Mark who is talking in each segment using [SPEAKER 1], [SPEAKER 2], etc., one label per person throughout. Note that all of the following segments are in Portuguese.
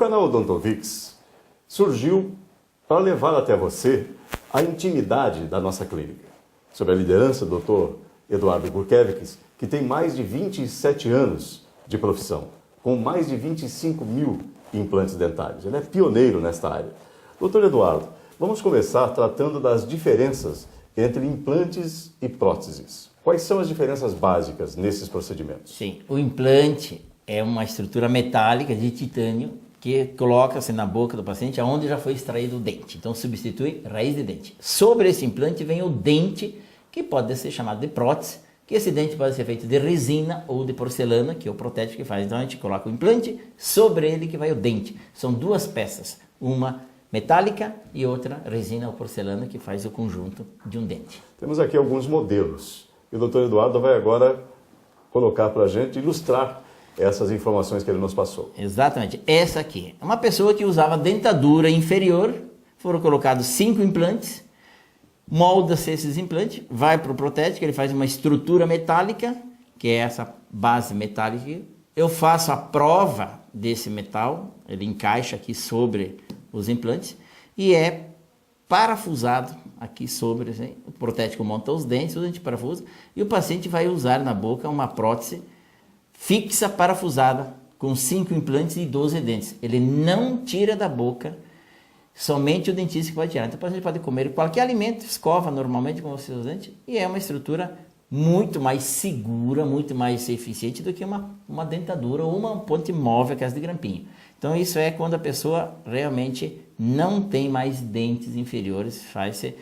[SPEAKER 1] canal Odontovix surgiu para levar até você a intimidade da nossa clínica. Sob a liderança do Dr. Eduardo Gurkevics, que tem mais de 27 anos de profissão, com mais de 25 mil implantes dentários. Ele é pioneiro nesta área. Doutor Eduardo, vamos começar tratando das diferenças entre implantes e próteses. Quais são as diferenças básicas nesses procedimentos?
[SPEAKER 2] Sim, o implante é uma estrutura metálica de titânio que coloca-se na boca do paciente onde já foi extraído o dente. Então substitui raiz de dente. Sobre esse implante vem o dente, que pode ser chamado de prótese, que esse dente pode ser feito de resina ou de porcelana, que é o protético que faz. Então a gente coloca o implante, sobre ele que vai o dente. São duas peças, uma metálica e outra resina ou porcelana, que faz o conjunto de um dente.
[SPEAKER 1] Temos aqui alguns modelos. E o Dr. Eduardo vai agora colocar para a gente, ilustrar essas informações que ele nos passou.
[SPEAKER 2] Exatamente. Essa aqui é uma pessoa que usava dentadura inferior, foram colocados 5 implantes, molda-se esses implantes, vai para o protético, ele faz uma estrutura metálica, que é essa base metálica. Eu faço a prova desse metal, ele encaixa aqui sobre os implantes e é parafusado aqui sobre, assim, o protético monta os dentes, o dente parafusa, e o paciente vai usar na boca uma prótese fixa parafusada com 5 implantes e 12 dentes. Ele não tira da boca, somente o dentista que pode tirar. Então o paciente pode comer qualquer alimento, escova normalmente com os seus dentes, e é uma estrutura muito mais segura, muito mais eficiente do que uma dentadura ou uma ponte móvel, que é as de grampinho. Então isso é quando a pessoa realmente não tem mais dentes inferiores, faz-se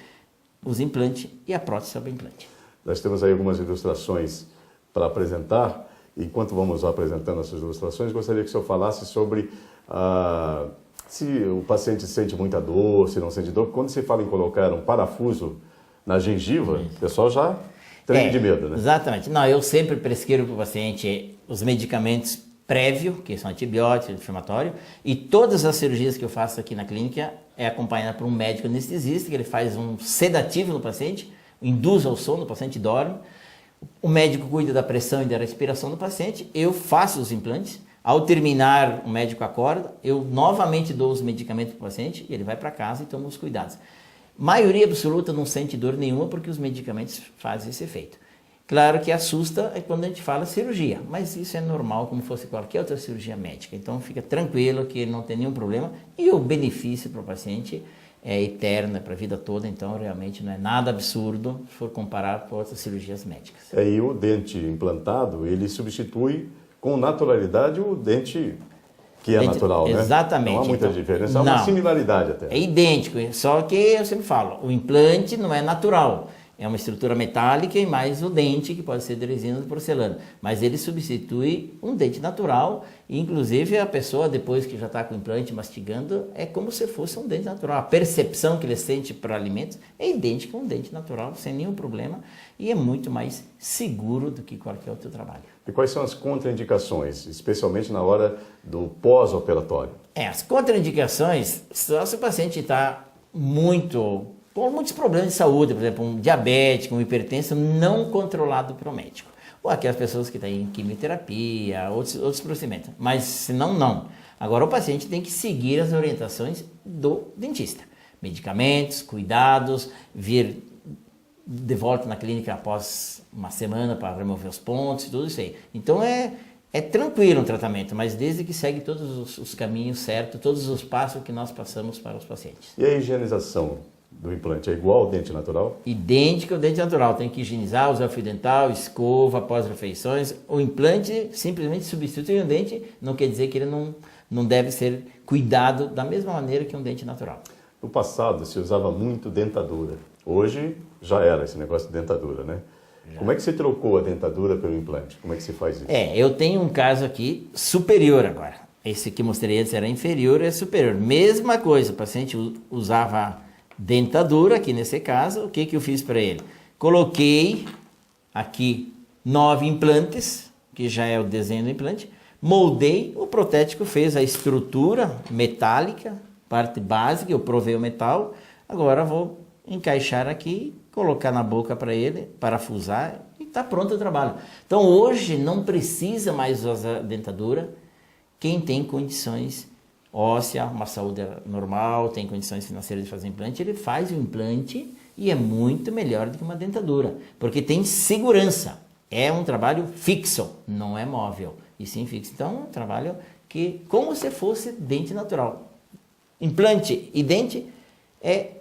[SPEAKER 2] os implantes e a prótese sobre o implante.
[SPEAKER 1] Nós temos aí algumas ilustrações para apresentar. Enquanto vamos apresentando essas ilustrações, gostaria que o senhor falasse sobre se o paciente sente muita dor, se não sente dor. Quando se fala em colocar um parafuso na gengiva, o pessoal já treme de medo, né?
[SPEAKER 2] Exatamente. Não, eu sempre prescrevo para o paciente os medicamentos prévios, que são antibióticos, anti-inflamatório, e todas as cirurgias que eu faço aqui na clínica é acompanhada por um médico anestesista, que ele faz um sedativo no paciente, induz ao sono, o paciente dorme. O médico cuida da pressão e da respiração do paciente, eu faço os implantes. Ao terminar, o médico acorda, eu novamente dou os medicamentos para o paciente e ele vai para casa e toma os cuidados. Maioria absoluta não sente dor nenhuma porque os medicamentos fazem esse efeito. Claro que assusta é quando a gente fala cirurgia, mas isso é normal como fosse qualquer outra cirurgia médica. Então fica tranquilo que não tem nenhum problema e o benefício para o paciente é eterno, é para a vida toda, então realmente não é nada absurdo se for comparar com outras cirurgias médicas.
[SPEAKER 1] E o dente implantado, ele substitui com naturalidade o dente que é natural, né?
[SPEAKER 2] Exatamente.
[SPEAKER 1] Não há muita diferença, há uma similaridade até.
[SPEAKER 2] É idêntico, só que eu sempre falo, o implante não é natural. É uma estrutura metálica e mais o dente, que pode ser de resina ou de porcelana. Mas ele substitui um dente natural, e inclusive a pessoa, depois que já está com o implante mastigando, é como se fosse um dente natural. A percepção que ele sente para alimentos é idêntica a um dente natural, sem nenhum problema, e é muito mais seguro do que qualquer outro trabalho.
[SPEAKER 1] E quais são as contraindicações, especialmente na hora do pós-operatório?
[SPEAKER 2] As contraindicações, só se o paciente está com muitos problemas de saúde, por exemplo, um diabético, um hipertenso não controlado pelo médico. Ou aquelas pessoas que têm quimioterapia, outros procedimentos. Mas senão, não. Agora o paciente tem que seguir as orientações do dentista. Medicamentos, cuidados, vir de volta na clínica após uma semana para remover os pontos e tudo isso aí. Então é tranquilo o tratamento, mas desde que segue todos os caminhos certos, todos os passos que nós passamos para os pacientes.
[SPEAKER 1] E a higienização do implante é igual ao dente natural?
[SPEAKER 2] Idêntico ao dente natural. Tem que higienizar, usar fio dental, escova após refeições. O implante simplesmente substitui um dente, não quer dizer que ele não deve ser cuidado da mesma maneira que um dente natural.
[SPEAKER 1] No passado se usava muito dentadura. Hoje já era esse negócio de dentadura, né? Já. Como é que você trocou a dentadura pelo implante? Como é que se faz isso?
[SPEAKER 2] Eu tenho um caso aqui superior agora. Esse que mostrei antes era inferior e é superior. Mesma coisa, o paciente usava dentadura, aqui nesse caso, o que eu fiz para ele? Coloquei aqui 9 implantes, que já é o desenho do implante, moldei, o protético fez a estrutura metálica, parte básica, eu provei o metal, agora vou encaixar aqui, colocar na boca para ele, parafusar e está pronto o trabalho. Então hoje não precisa mais usar dentadura quem tem condições óssea, uma saúde normal, tem condições financeiras de fazer implante, ele faz o implante e é muito melhor do que uma dentadura, porque tem segurança. É um trabalho fixo, não é móvel, e sim fixo. Então, é um trabalho que, como se fosse dente natural. Implante e dente é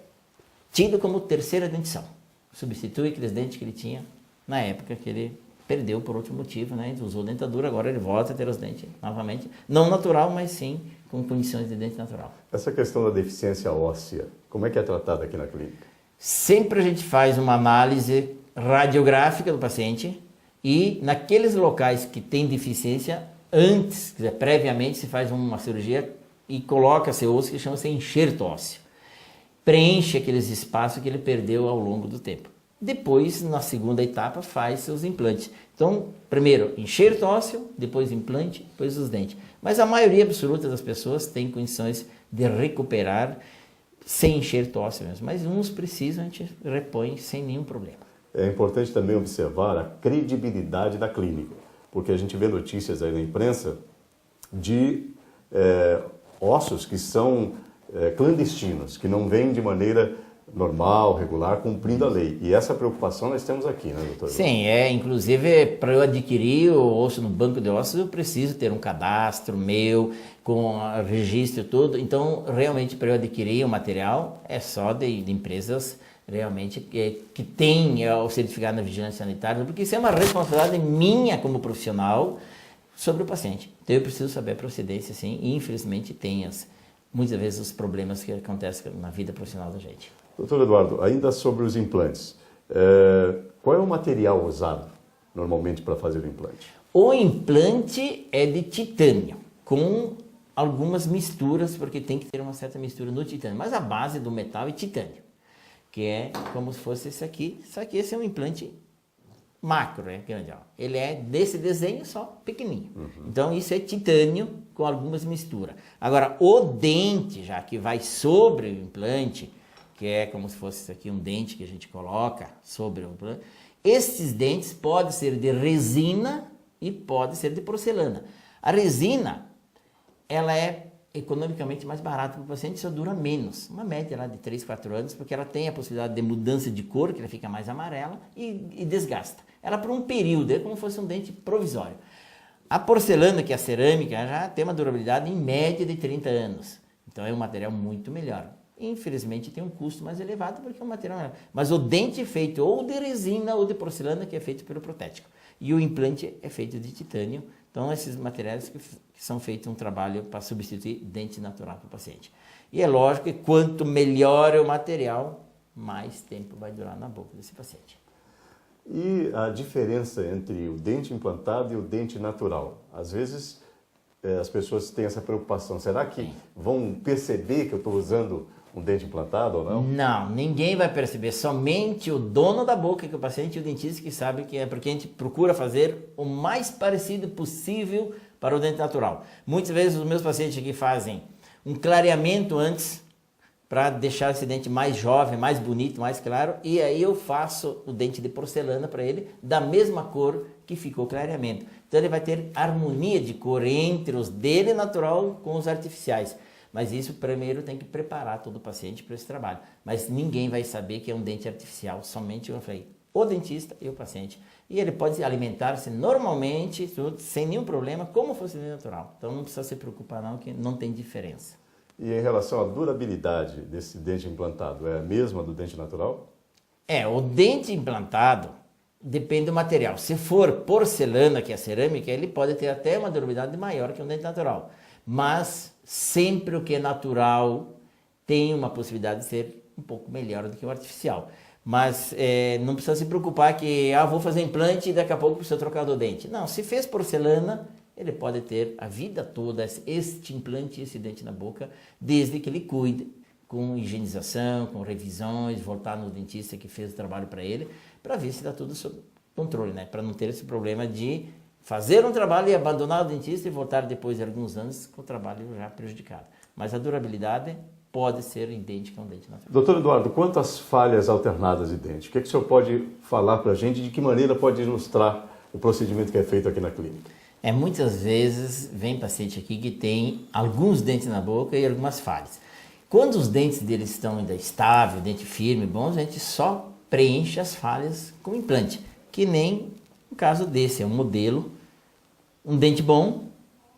[SPEAKER 2] tido como terceira dentição. Substitui aqueles dentes que ele tinha na época que ele perdeu por outro motivo, né? Ele usou dentadura, agora ele volta a ter os dentes novamente. Não natural, mas sim com condições de dente natural.
[SPEAKER 1] Essa questão da deficiência óssea, como é que é tratada aqui na clínica?
[SPEAKER 2] Sempre a gente faz uma análise radiográfica do paciente e naqueles locais que tem deficiência, antes, quer dizer, previamente se faz uma cirurgia e coloca seu osso que chama-se enxerto ósseo. Preenche aqueles espaços que ele perdeu ao longo do tempo. Depois, na segunda etapa, faz seus implantes. Então, primeiro enxerto ósseo, depois implante, depois os dentes. Mas a maioria absoluta das pessoas tem condições de recuperar sem enxerto ósseo mesmo. Mas uns precisam, a gente repõe sem nenhum problema.
[SPEAKER 1] É importante também observar a credibilidade da clínica, porque a gente vê notícias aí na imprensa de ossos que são clandestinos, que não vêm de maneira normal, regular, cumprindo a lei. E essa preocupação nós temos aqui, né, doutor?
[SPEAKER 2] Sim, inclusive para eu adquirir o osso no banco de ossos, eu preciso ter um cadastro meu, com registro e tudo. Então, realmente, para eu adquirir o material, é só de empresas realmente que tem o certificado na vigilância sanitária, porque isso é uma responsabilidade minha como profissional sobre o paciente. Então, eu preciso saber a procedência, sim, e infelizmente tem muitas vezes os problemas que acontecem na vida profissional da gente.
[SPEAKER 1] Doutor Eduardo, ainda sobre os implantes, qual é o material usado normalmente para fazer o implante?
[SPEAKER 2] O implante é de titânio, com algumas misturas, porque tem que ter uma certa mistura no titânio, mas a base do metal é titânio, que é como se fosse esse aqui, só que esse é um implante macro, grande, ó. Ele é desse desenho só pequenininho. Então isso é titânio com algumas misturas. Agora o dente, já que vai sobre o implante, que é como se fosse isso aqui um dente que a gente coloca sobre o implante, esses dentes podem ser de resina e pode ser de porcelana. A resina, ela é economicamente mais barata para o paciente, só dura menos, uma média lá de 3, 4 anos, porque ela tem a possibilidade de mudança de cor, que ela fica mais amarela e desgasta. Ela por um período, é como se fosse um dente provisório. A porcelana, que é a cerâmica, já tem uma durabilidade em média de 30 anos. Então é um material muito melhor. Infelizmente tem um custo mais elevado porque é um material melhor. Mas o dente é feito ou de resina ou de porcelana, que é feito pelo protético. E o implante é feito de titânio. Então esses materiais que são feitos um trabalho para substituir dente natural para o paciente. E é lógico que quanto melhor é o material, mais tempo vai durar na boca desse paciente.
[SPEAKER 1] E a diferença entre o dente implantado e o dente natural? Às vezes as pessoas têm essa preocupação. Será que vão perceber que eu estou usando um dente implantado ou não?
[SPEAKER 2] Não, ninguém vai perceber. Somente o dono da boca, que é o paciente, e o dentista que sabe que é, porque a gente procura fazer o mais parecido possível para o dente natural. Muitas vezes os meus pacientes aqui fazem um clareamento antes, para deixar esse dente mais jovem, mais bonito, mais claro, e aí eu faço o dente de porcelana para ele, da mesma cor que ficou o clareamento. Então ele vai ter harmonia de cor entre os dele natural com os artificiais. Mas isso primeiro tem que preparar todo o paciente para esse trabalho. Mas ninguém vai saber que é um dente artificial, somente eu falei, o dentista e o paciente. E ele pode alimentar-se normalmente, sem nenhum problema, como fosse dente natural. Então não precisa se preocupar não, que não tem diferença.
[SPEAKER 1] E em relação à durabilidade desse dente implantado, é a mesma do dente natural?
[SPEAKER 2] O dente implantado depende do material. Se for porcelana, que é a cerâmica, ele pode ter até uma durabilidade maior que um dente natural. Mas sempre o que é natural tem uma possibilidade de ser um pouco melhor do que o artificial. Mas não precisa se preocupar que vou fazer implante e daqui a pouco precisa trocar do dente. Não, se fez porcelana, ele pode ter a vida toda este implante e esse dente na boca, desde que ele cuide com higienização, com revisões, voltar no dentista que fez o trabalho para ele, para ver se está tudo sob controle, né? Para não ter esse problema de fazer um trabalho e abandonar o dentista e voltar depois de alguns anos com o trabalho já prejudicado. Mas a durabilidade pode ser idêntica a um dente natural.
[SPEAKER 1] Doutor Eduardo, quanto às falhas alternadas de dente, o que o senhor pode falar para a gente, de que maneira pode ilustrar o procedimento que é feito aqui na clínica?
[SPEAKER 2] Muitas vezes vem paciente aqui que tem alguns dentes na boca e algumas falhas. Quando os dentes deles estão ainda estáveis, dente firme, bons, a gente só preenche as falhas com implante, que nem o caso desse, é um modelo, um dente bom,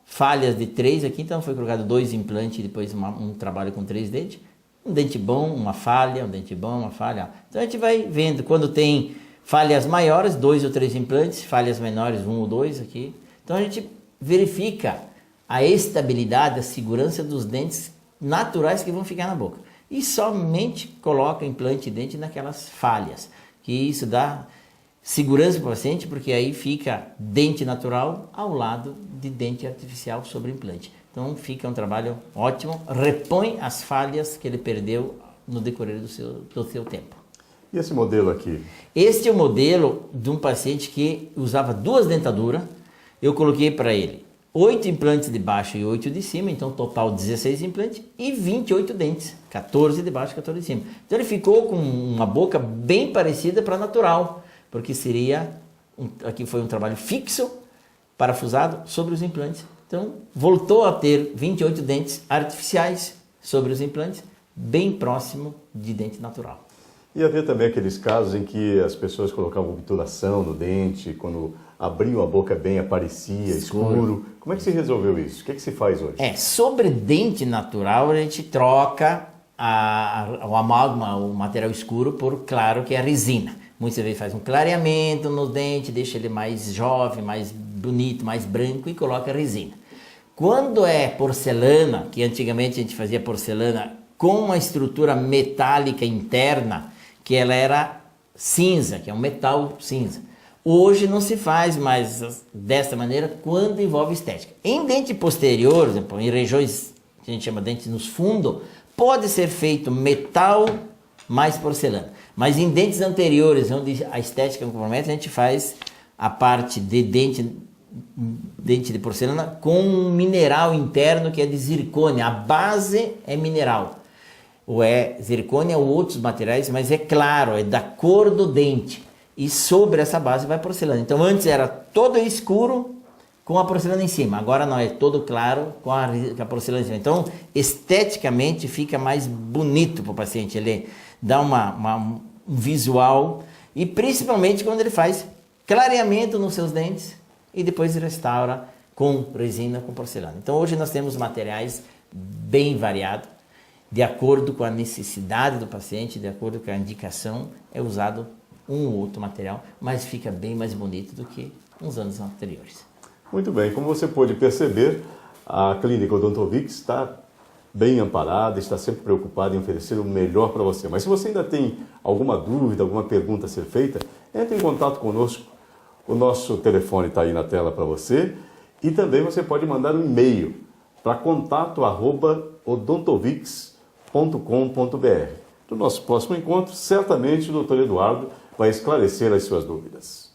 [SPEAKER 2] falhas de 3 aqui, então foi colocado 2 implantes e depois um trabalho com 3 dentes, um dente bom, uma falha, um dente bom, uma falha. Então a gente vai vendo, quando tem falhas maiores, 2 ou 3 implantes, falhas menores, 1 ou 2 aqui. Então a gente verifica a estabilidade, a segurança dos dentes naturais que vão ficar na boca. E somente coloca implante de dente naquelas falhas, que isso dá segurança para o paciente, porque aí fica dente natural ao lado de dente artificial sobre implante. Então fica um trabalho ótimo, repõe as falhas que ele perdeu no decorrer do seu tempo.
[SPEAKER 1] E esse modelo aqui?
[SPEAKER 2] Este é o modelo de um paciente que usava 2 dentaduras. Eu coloquei para ele 8 implantes de baixo e 8 de cima, então total 16 implantes e 28 dentes, 14 de baixo e 14 de cima. Então ele ficou com uma boca bem parecida para natural, porque aqui foi um trabalho fixo, parafusado sobre os implantes. Então voltou a ter 28 dentes artificiais sobre os implantes, bem próximo de dente natural.
[SPEAKER 1] E havia também aqueles casos em que as pessoas colocavam obturação no dente, quando abriam a boca bem, aparecia escuro. Como é que se resolveu isso? O que é que se faz hoje?
[SPEAKER 2] Sobre dente natural, a gente troca o amálgama, o material escuro, por claro, que é a resina. Muitas vezes faz um clareamento no dente, deixa ele mais jovem, mais bonito, mais branco e coloca a resina. Quando é porcelana, que antigamente a gente fazia porcelana com uma estrutura metálica interna, que ela era cinza, que é um metal cinza. Hoje não se faz mais dessa maneira quando envolve estética. Em dente posterior, exemplo, em regiões que a gente chama de dentes nos fundos, pode ser feito metal mais porcelana. Mas em dentes anteriores, onde a estética compromete, a gente faz a parte de dente de porcelana com um mineral interno que é de zircônia. A base é mineral. Ou é zircônia ou outros materiais, mas é claro, é da cor do dente. E sobre essa base vai porcelana. Então antes era todo escuro com a porcelana em cima. Agora não, é todo claro com a porcelana em cima. Então esteticamente fica mais bonito para o paciente. Ele dá um visual, e principalmente quando ele faz clareamento nos seus dentes e depois restaura com resina, com porcelana. Então hoje nós temos materiais bem variados. De acordo com a necessidade do paciente, de acordo com a indicação, é usado um ou outro material, mas fica bem mais bonito do que uns anos anteriores.
[SPEAKER 1] Muito bem, como você pôde perceber, a Clínica Odontovix está bem amparada, está sempre preocupada em oferecer o melhor para você. Mas se você ainda tem alguma dúvida, alguma pergunta a ser feita, entre em contato conosco. O nosso telefone está aí na tela para você, e também você pode mandar um e-mail para contato@odontovix.com.br. No nosso próximo encontro, certamente o Dr. Eduardo vai esclarecer as suas dúvidas.